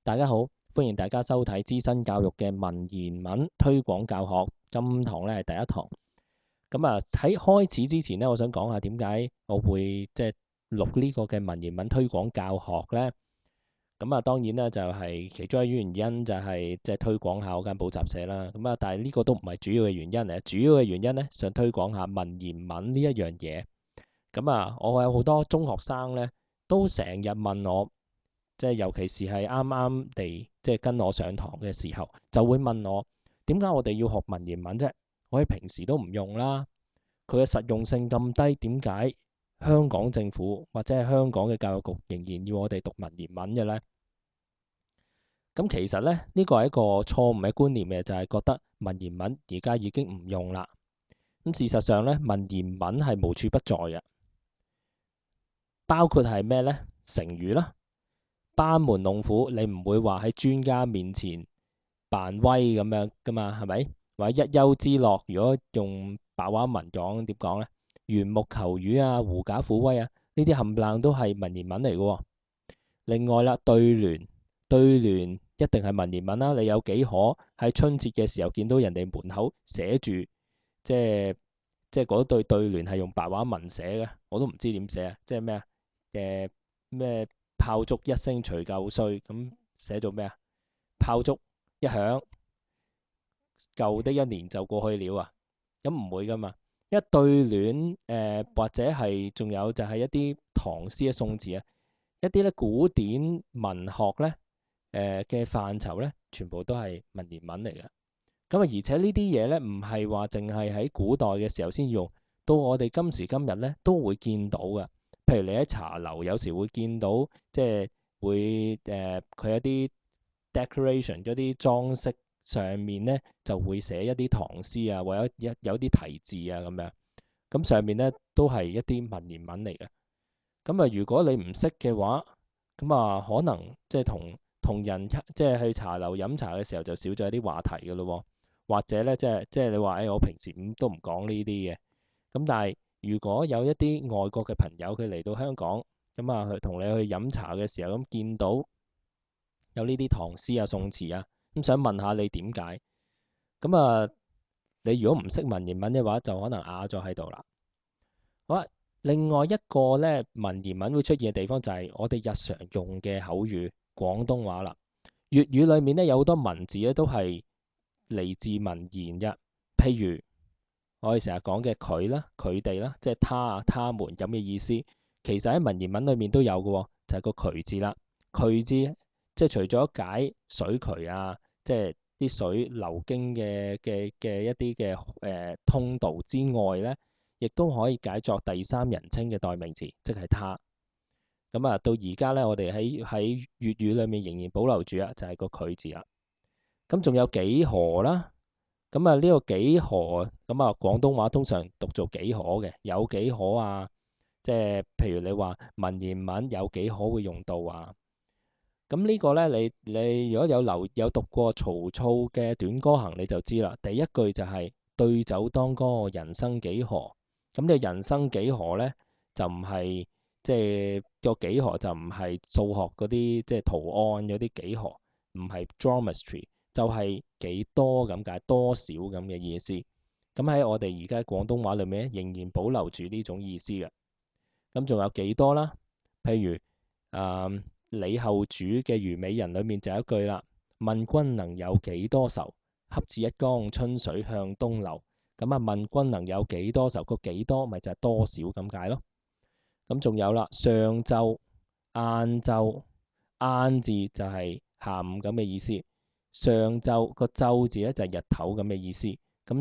大家好，歡迎大家收睇資新教育嘅文言文推廣教學。今堂咧係第一堂。喺開始之前咧，我想講下點解我會錄呢個嘅文言文推廣教學呢。當然啦，就係其中一個原因就係推廣下嗰間補習社啦。但係呢個都唔係主要嘅原因嚟，主要嘅原因咧想推廣下文言文呢一樣嘢。我有好多中學生咧都成日問我。尤其是係啱啱地跟我上堂嘅時候，就會問我點解我哋要學文言文啫？我哋平時都唔用啦，佢嘅實用性咁低，點解香港政府或者係香港嘅教育局仍然要我哋讀文言文嘅呢？咁其實咧，呢個係一個錯誤嘅觀念嘅，就係覺得文言文而家已經唔用啦。咁事實上咧，文言文係無處不在嘅，包括係咩呢？成語啦。班門弄斧，你唔會話喺專家面前扮威咁樣噶嘛，係咪？或者一丘之貉，如果用白話文講點講呢？緣木求魚啊，狐假虎威啊，呢啲冚唪唥都係文言文嚟嘅喎。另外啦，對聯一定係文言文啦。你有幾可喺春節嘅時候見到人哋門口寫住嗰對聯係用白話文寫嘅？我都唔知點寫啊！即係咩啊？咩？炮竹一聲除舊歲，咁寫做咩啊？炮竹一響，舊的一年就過去了啊！咁唔會噶嘛？一對聯或者係仲有就係一啲唐詩嘅宋詞啊，一啲咧古典文學咧嘅範疇咧，全部都係文言文嚟嘅。而且呢啲嘢咧唔係話淨係喺古代嘅時候先用，到我哋今時今日咧都會見到嘅。譬如你喺茶樓有時會見到，會佢一啲 decoration 嗰啲裝飾上面咧就會寫一啲唐詩啊，或者有啲題字啊咁樣。咁上面咧都係一啲文言文嚟嘅。如果你唔識嘅話，可能同人去茶樓飲茶嘅時候就少咗一啲話題嘅咯。或者咧你話我平時都唔講呢啲嘅。但係如果有一啲外國嘅朋友佢嚟到香港，去同你去飲茶嘅時候，見到有呢啲唐詩啊、宋詞啊，想問下你點解？你如果唔識文言文嘅話，就可能啞咗喺度啦。好啦，另外一個咧文言文會出現嘅地方就係我哋日常用嘅口語廣東話啦。粵語裡面咧有好多文字咧都係嚟自文言嘅，譬如我哋成日講嘅佢啦、佢哋啦，即係他啊、他們咁嘅意思，其實喺文言文裏面都有嘅，就係個渠字啦。渠字除咗解水渠啊，即係啲水流經嘅一啲嘅通道之外咧，亦都可以解作第三人稱嘅代名詞，即係他。到而家咧，我哋喺粵語裏面仍然保留住啊，就係個佢字啦。仲有幾何啦。呢個幾何廣東話通常讀做幾可嘅，有幾可啊？譬如你話文言文有幾可會用到啊？呢個咧，你如果有讀過曹操嘅《短歌行》，你就知啦。第一句就係對酒當歌，人生幾何。呢個人生幾何咧，就唔係個幾何就唔係數學嗰啲圖案嗰啲幾何，唔係 geometry。就係幾多咁解，多少咁嘅意思。喺我哋而家廣東話裏面仍然保留住呢種意思嘅。仲有幾多啦？譬如李後主嘅《虞美人》裏面就有一句啦：問君能有幾多愁，恰似一江春水向東流。問君能有幾多愁，個幾多咪就係多少咁解咯。仲有啦，上晝、晏晝，晏字就係下午咁嘅意思。上晝個晝字咧就係日頭咁嘅意思。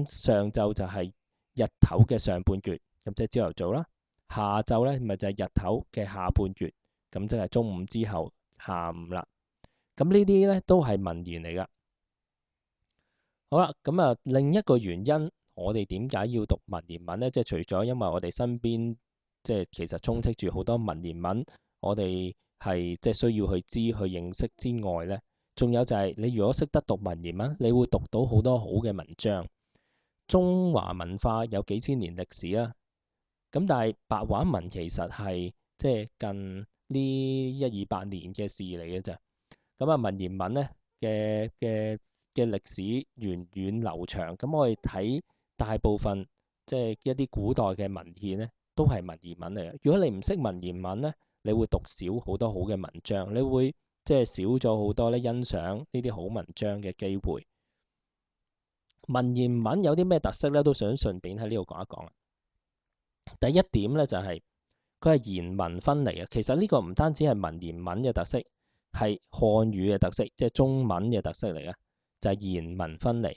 上晝就係日頭嘅上半橛，咁即係朝頭早啦。下晝咧咪就係日頭嘅下半橛，咁即係中午之後下午啦。呢啲咧都係文言嚟噶。好啦，另一個原因，我哋點解要讀文言文咧？除咗因為我哋身邊其實充斥住好多文言文，我哋係需要去知去認識之外咧。仲有就係你如果識得讀文言文，你會讀到好多好嘅文章。中華文化有幾千年歷史啦，但係白話文其實係近呢100-200年嘅事嚟嘅啫。咁啊，文言文咧嘅歷史源遠流長。咁我哋睇大部分即係一啲古代嘅文獻咧，都係文言文嚟嘅。如果你唔識文言文咧，你會讀少好多好嘅文章，你會即係少咗好多咧欣賞呢啲好文章嘅機會。文言文有啲咩特色咧，都想順便喺呢度講一講啦。第一點咧就係佢係言文分離嘅。其實呢個唔單止係文言文嘅特色，係漢語嘅特色，即係中文嘅特色嚟嘅，就係言文分離。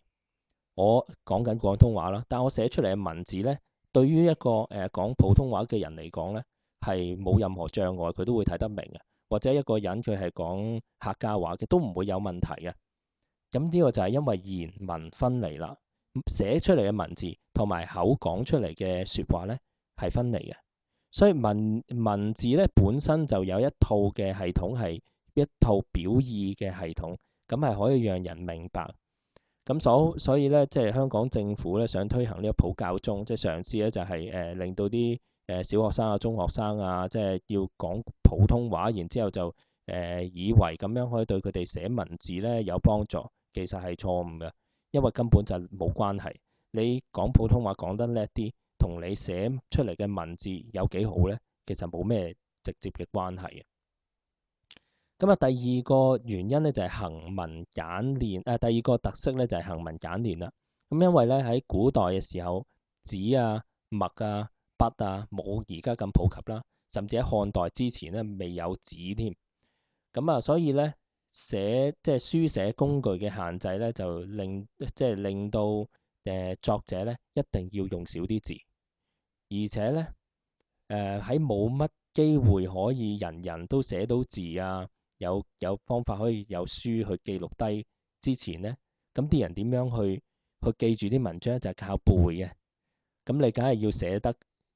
我講緊廣東話啦，但我寫出嚟嘅文字咧，對於一個講普通話嘅人嚟講咧，係冇任何障礙，佢都會睇得明嘅。或者一個人佢係講客家話嘅，都唔會有問題嘅。咁呢個就係因為言文分離啦，寫出嚟嘅文字同埋口講出嚟嘅説話咧係分離嘅。所以文字咧本身就有一套嘅系統，係一套表意嘅系統，咁係可以讓人明白。咁所以咧，即係香港政府咧想推行呢個普教中，即係嘗試咧就係令到啲小學生啊、中學生啊，即係要講普通話，然之後就以為咁樣可以對佢哋寫文字咧有幫助，其實係錯誤嘅，因為根本就冇關係。你講普通話講得叻啲，同你寫出嚟嘅文字有幾好咧，其實冇咩直接嘅關係嘅。咁啊，第二個原因咧就係行文簡練。第二個特色咧就係行文簡練啦。咁因為咧喺古代嘅時候，紙啊、墨啊、筆啊冇而家咁普及啦，甚至喺漢代之前咧未有紙添。咁啊，所以咧即係書寫工具嘅限制咧，就令到作者咧一定要用少啲字，而且咧喺冇乜機會可以人人都寫到字啊。有方法可以有書去記錄低之前呢，咁啲人點樣去記住啲文章就係靠背嘅。咁你梗係要寫得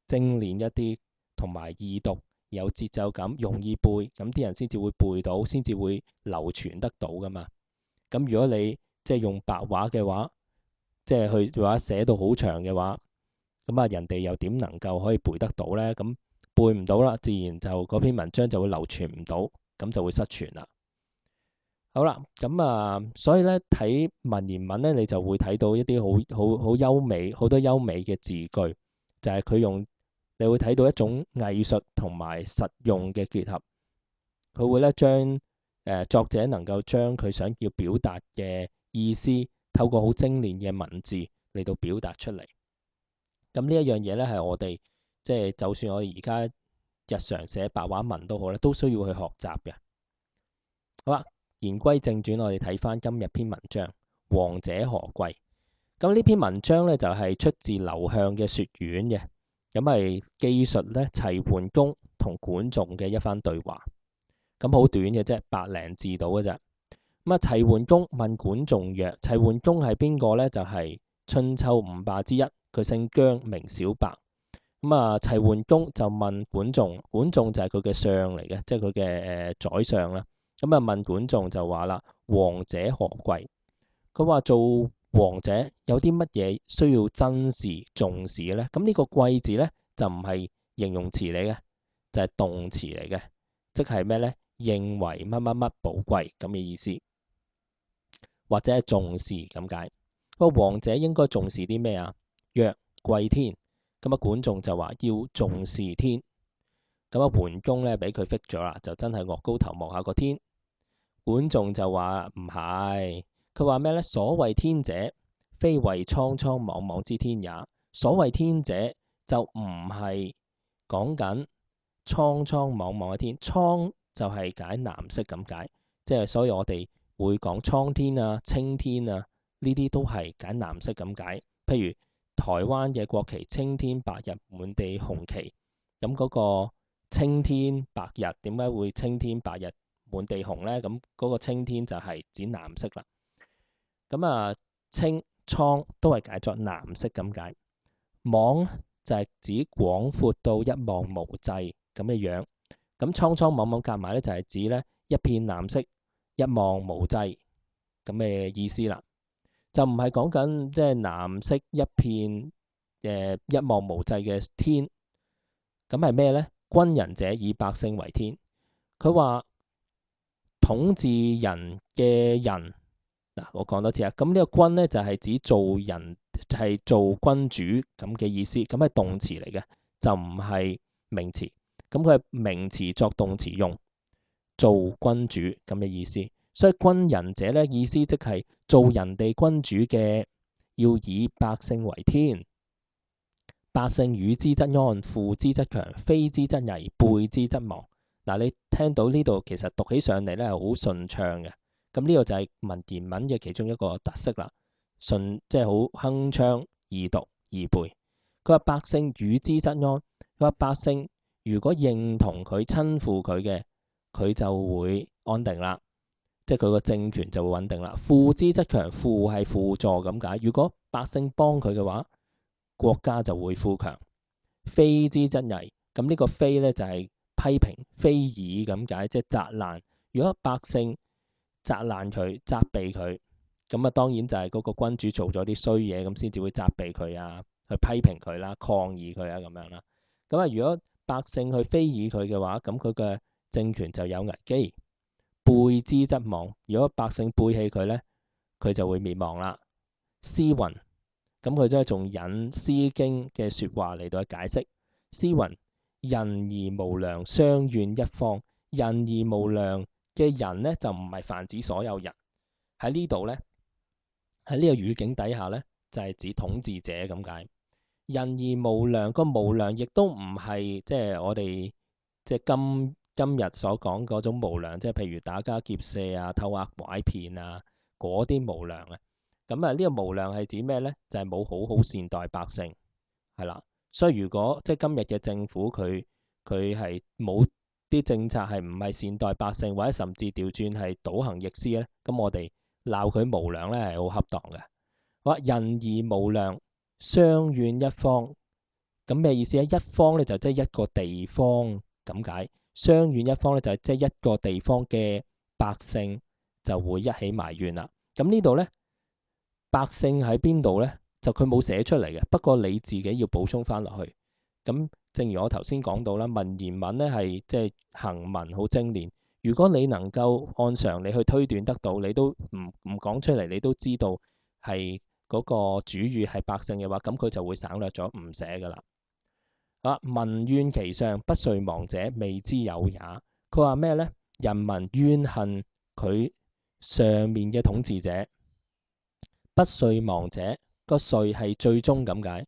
精煉一啲，同埋易讀，有節奏感，容易背，咁啲人先至會背到，先至會流傳得到噶嘛。咁如果你即係用白話嘅話，即係去話寫到好長嘅話，咁啊人哋又點能夠可以背得到呢？咁背唔到啦，自然就嗰篇文章就會流傳唔到。咁就會失傳啦。好啦，咁啊，所以咧睇文言文咧，你就會睇到一啲好優美、好多優美嘅字句，就係佢用，你會睇到一種藝術同埋實用嘅結合。佢會咧將作者能夠將佢想要表達嘅意思，透過好精煉嘅文字嚟到表達出嚟。咁呢一樣嘢咧係我哋即係就算我哋而家日常寫白話文都好咧，都需要去學習嘅。好啦，言歸正傳，我哋睇翻今日篇文章《王者何貴》。咁呢篇文章咧就係出自劉向嘅《說苑》嘅，咁係記述咧齊桓公同管仲嘅一番對話。咁好短嘅啫，100零字到嘅啫。咁啊，齊桓公問管仲曰：齊桓公係邊個咧？就係春秋五霸之一，佢姓姜，名小白。咁啊，齊桓公就問管仲，管仲就係佢嘅相嚟嘅，即係佢嘅宰相啦。咁啊，問管仲就話啦：王者何貴？佢話做王者有啲乜嘢需要珍視重視嘅咧？咁呢個貴字咧就唔係形容詞嚟嘅，就係動詞嚟嘅，即係咩咧？認為乜乜乜寶貴咁嘅意思，或者係重視咁解。個王者應該重視啲咩啊？曰貴天。咁啊，管仲就話要重視天。咁啊，桓公咧俾佢 fit 咗啦，就真係岳高頭望下個天。管仲就話唔係，佢話咩咧？所謂天者，非為蒼蒼茫茫之天也。所謂天者就唔係講緊蒼蒼茫茫嘅天，蒼就係解藍色咁解，即係所以我哋會講蒼天啊、青天啊，呢啲都係解藍色咁解。譬如台灣嘅國旗青天白日滿地紅旗，咁嗰個青天白日點解會青天白日滿地紅呢？咁嗰個青天就係指藍色啦。咁啊，青蒼都係解作藍色咁解。茫就係指廣闊到一望無際咁嘅樣。咁蒼蒼茫茫夾埋咧就係指咧一片藍色一望無際咁嘅意思啦。就唔係講緊即係藍色一片一望無際嘅天。咁係咩咧？軍人者以百姓為天。佢話統治人嘅人。嗱，我講多次啊，咁呢個君咧就係指做人，係做君主咁嘅意思，咁係動詞嚟嘅，就唔係名詞。咁佢係名詞作動詞用，做君主咁嘅意思。所以君人者咧意思即係做人哋君主嘅，要以百姓為天。百姓與之則安，附之則強，非之則危，背之則亡。嗱，你聽到呢度其實讀起上嚟咧係好順暢嘅。咁呢個就係文言文嘅其中一個特色啦，順即係好鏗鏘易讀易背。佢話百姓與之則安，佢話百姓如果認同佢親附佢嘅，佢就會安定啦，即係佢個政權就會穩定啦。附之則強，附係輔助咁解。如果百姓幫佢嘅話，國家就會富強。非之則危，咁呢個非咧就係批評非議咁解，即係責難。如果百姓責難佢、責備佢，咁啊當然就係嗰個君主做咗啲衰嘢，咁先至會責備佢啊，去批評佢啦、抗議佢啊咁樣啦。咁啊，如果百姓去非議佢嘅話，咁佢嘅政權就有危機。背之則亡，如果百姓背棄佢咧，佢就會滅亡啦。詩云，咁佢都係仲引《詩經》嘅説話嚟到去解釋。詩云：仁而無良，相怨一方。仁而無良嘅人咧就唔係泛指所有人，喺呢度咧，喺呢個語境底下咧就係指統治者咁解。仁而無良，個無良亦都唔係即係我哋即係今日所講嗰種無良，即係譬如打家劫舍啊、偷呃拐騙啊嗰啲無良啊。咁啊呢個無良係指咩咧？就係冇好好善待百姓，係啦。所以如果即係今日嘅政府佢係冇啲政策係唔係善待百姓，或者甚至調轉係倒行逆施咧，咁我哋鬧佢無良咧係好恰當嘅。好，仁而無良，相怨一方，咁咩意思咧？一方咧就即係一個地方咁解，相怨一方咧就係即係一個地方嘅百姓就會一起埋怨啦。咁呢度咧，百姓喺邊度咧？就佢冇寫出嚟嘅，不過你自己要補充翻落去。咁正如我頭先講到啦，文言文咧係即係行文好精煉。如果你能夠按常理去推斷得到，你都唔講出嚟，你都知道係嗰個主語係百姓嘅話，咁佢就會省略咗唔寫噶啦。啊，民怨其上，不遂亡者，未之有也。佢話咩咧？人民怨恨佢上面嘅統治者，不遂亡者，個遂係最終咁解。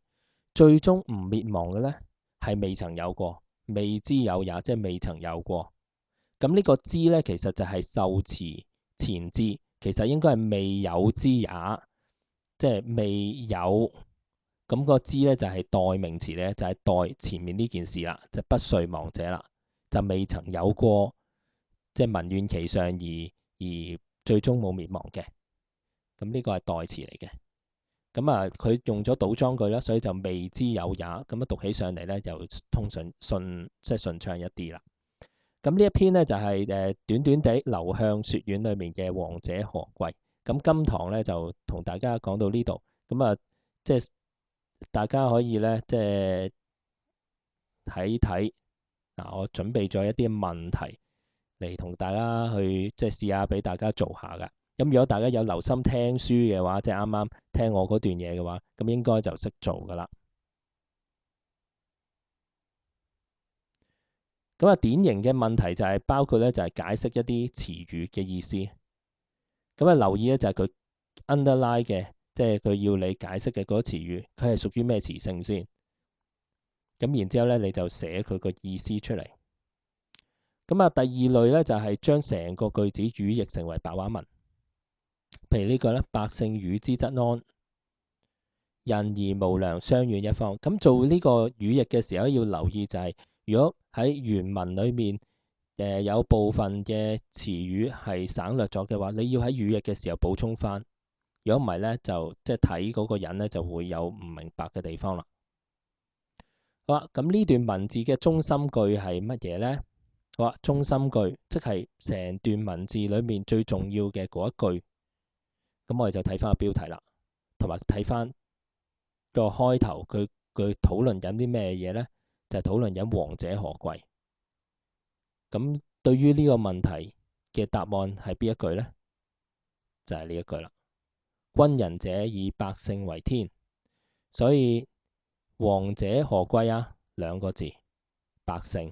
最終唔滅亡嘅咧，係未曾有過，未之有也，即係未曾有過。咁呢個之咧，其實就係受詞前置，其實應該係未有之也，即係未有。咁個之咧就係代名詞咧，就係代前面呢件事啦，就不遂亡者啦，就未曾有過，即係民怨其上而最終冇滅亡嘅。咁呢個係代詞嚟嘅。咁啊，佢用咗倒裝句啦，所以就未之有也。咁樣讀起上嚟咧，就通順即係順暢一啲啦。咁呢一篇咧就係短短地流向雪院裏面嘅王者何貴。咁今堂咧就同大家講到呢度。咁啊，即係大家可以咧即係睇睇嗱，我準備咗一啲問題嚟同大家去即係試下俾大家做下㗎。咁如果大家有留心聽書嘅話，即係啱啱聽我嗰段嘢嘅話，咁應該就識做㗎啦。咁啊，典型嘅問題就係包括咧，就係解釋一啲詞語嘅意思。咁啊，留意咧就係佢 underline 嘅，即係佢要你解釋嘅嗰個詞語，佢係屬於咩詞性先？咁然之後咧，你就寫佢個意思出嚟。咁啊，第二類咧就係將成個句子語譯成為白話文。譬如呢個咧，百姓與之則安，仁而無良，相怨一方。咁做呢個語譯嘅時候，要留意就係，如果喺原文裏面有部分嘅詞語係省略咗嘅話，你要喺語譯嘅時候補充翻。如果唔係咧，就即係睇嗰個人咧就會有唔明白嘅地方啦。好啦，咁呢段文字嘅中心句係乜嘢咧？好啦，中心句即係成段文字裏面最重要嘅嗰一句。咁我哋就睇翻個標題啦，同埋睇翻個開頭，佢討論緊啲咩嘢咧？就係討論緊王者何貴。咁對於呢個問題，嘅答案係邊一句呢？就係呢一句啦。君仁者以百姓為天，所以王者何貴啊？兩個字，百姓。